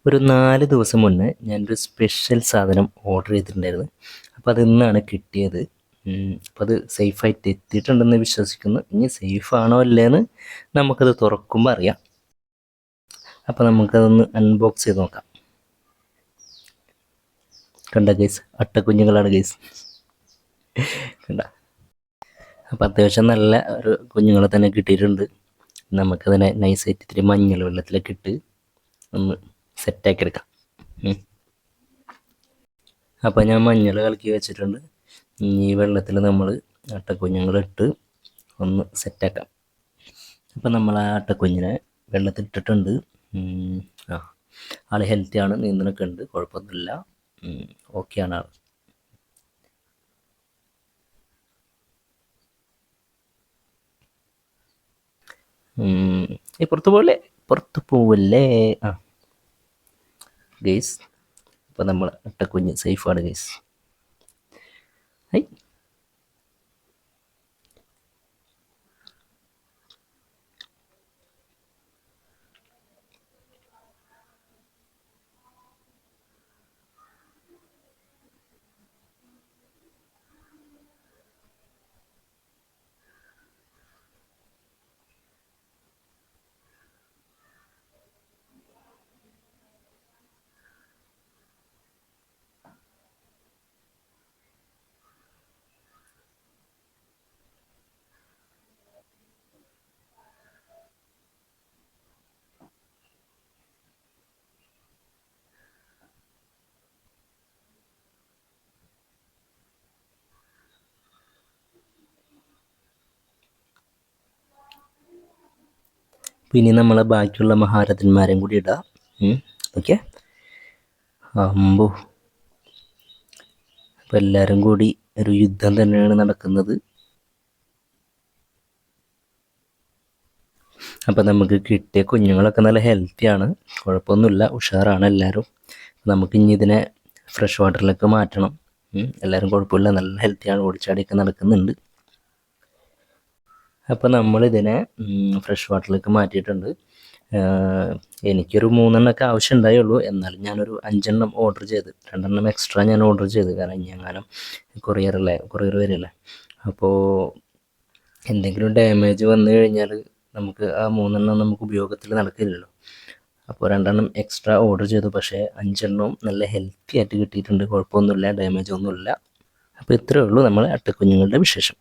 ഒരു 4 ദിവസം മുന്നേ ഞാനൊരു സ്പെഷ്യൽ സാധനം ഓർഡർ ചെയ്തിട്ടുണ്ടായിരുന്നു. അപ്പോൾ അത് ഇന്നാണ് കിട്ടിയത്. അപ്പോൾ അത് സേഫായിട്ട് എത്തിയിട്ടുണ്ടെന്ന് വിശ്വസിക്കുന്നു. ഇനി സേഫാണോ അല്ലേന്ന് നമുക്കത് തുറക്കുമ്പോൾ അറിയാം. അപ്പോൾ നമുക്കതൊന്ന് അൺബോക്സ് ചെയ്ത് നോക്കാം. കണ്ട ഗൈസ്, അട്ടക്കുഞ്ഞുങ്ങളാണ് ഗൈസ്, കണ്ട. അപ്പോൾ അത്യാവശ്യം നല്ല ഒരു കുഞ്ഞുങ്ങളെ തന്നെ കിട്ടിയിട്ടുണ്ട്. നമുക്കതിനെ നൈസായിട്ട് ഇത്തിരി മഞ്ഞൾ വെള്ളത്തിലേക്ക് ഇട്ട് ഒന്ന് സെറ്റാക്കി എടുക്കാം. അപ്പോൾ ഞാൻ മഞ്ഞൾ കലക്കി വെച്ചിട്ടുണ്ട്. ഈ വെള്ളത്തിൽ നമ്മൾ അട്ടക്കുഞ്ഞുങ്ങളിട്ട് ഒന്ന് സെറ്റാക്കാം. അപ്പോൾ നമ്മൾ ആ അട്ടക്കുഞ്ഞിനെ വെള്ളത്തിലിട്ടിട്ടുണ്ട്. ആൾ ഹെൽത്തിയാണ്, നീന്തലൊക്കെ ഉണ്ട്, കുഴപ്പമൊന്നുമില്ല, ഓക്കെയാണ് ആൾ. പുറത്ത് പോവല്ലേ. ഗൈസ്, അപ്പോൾ നമ്മൾ അട്ടക്കുഞ്ഞ് സേഫാണ് ഗൈസ്. പിന്നെ നമ്മൾ ബാക്കിയുള്ള മഹാരഥന്മാരെയും കൂടി ഇടാം. ഓക്കെ, അമ്പോ, അപ്പോൾ എല്ലാവരും കൂടി ഒരു യുദ്ധം തന്നെയാണ് നടക്കുന്നത്. അപ്പോൾ നമുക്ക് കിട്ടിയ കുഞ്ഞുങ്ങളൊക്കെ നല്ല ഹെൽത്തിയാണ്, കുഴപ്പമൊന്നുമില്ല, ഉഷാറാണ് എല്ലാവരും. നമുക്ക് ഇനി ഇതിനെ ഫ്രഷ് വാട്ടറിലേക്ക് മാറ്റണം. എല്ലാവരും കുഴപ്പമില്ല, നല്ല ഹെൽത്തിയാണ്, ഓടിച്ചാടിയൊക്കെ നടക്കുന്നുണ്ട്. അപ്പോൾ നമ്മളിതിനെ ഫ്രഷ് വാട്ടറിലേക്ക് മാറ്റിയിട്ടുണ്ട്. എനിക്കൊരു 3 എണ്ണമൊക്കെ ആവശ്യം ഉണ്ടായുള്ളൂ. എന്നാലും ഞാനൊരു 5 എണ്ണം ഓർഡർ ചെയ്ത്, 2 എണ്ണം എക്സ്ട്രാ ഞാൻ ഓർഡർ ചെയ്ത്. കാരണം ഇനി എങ്ങാനും കൊറിയർ വരില്ലേ, അപ്പോൾ എന്തെങ്കിലും ഡാമേജ് വന്നു കഴിഞ്ഞാൽ നമുക്ക് ആ 3 എണ്ണം നമുക്ക് ഉപയോഗത്തിൽ നടക്കില്ലല്ലോ. അപ്പോൾ 2 എണ്ണം എക്സ്ട്രാ ഓർഡർ ചെയ്തു. പക്ഷേ 5 എണ്ണവും നല്ല ഹെൽത്തി ആയിട്ട് കിട്ടിയിട്ടുണ്ട്, കുഴപ്പമൊന്നുമില്ല, ഡാമേജ് ഒന്നുമില്ല. അപ്പോൾ ഇത്രയേ ഉള്ളൂ നമ്മൾ അട്ടക്കുഞ്ഞുങ്ങളുടെ വിശേഷം.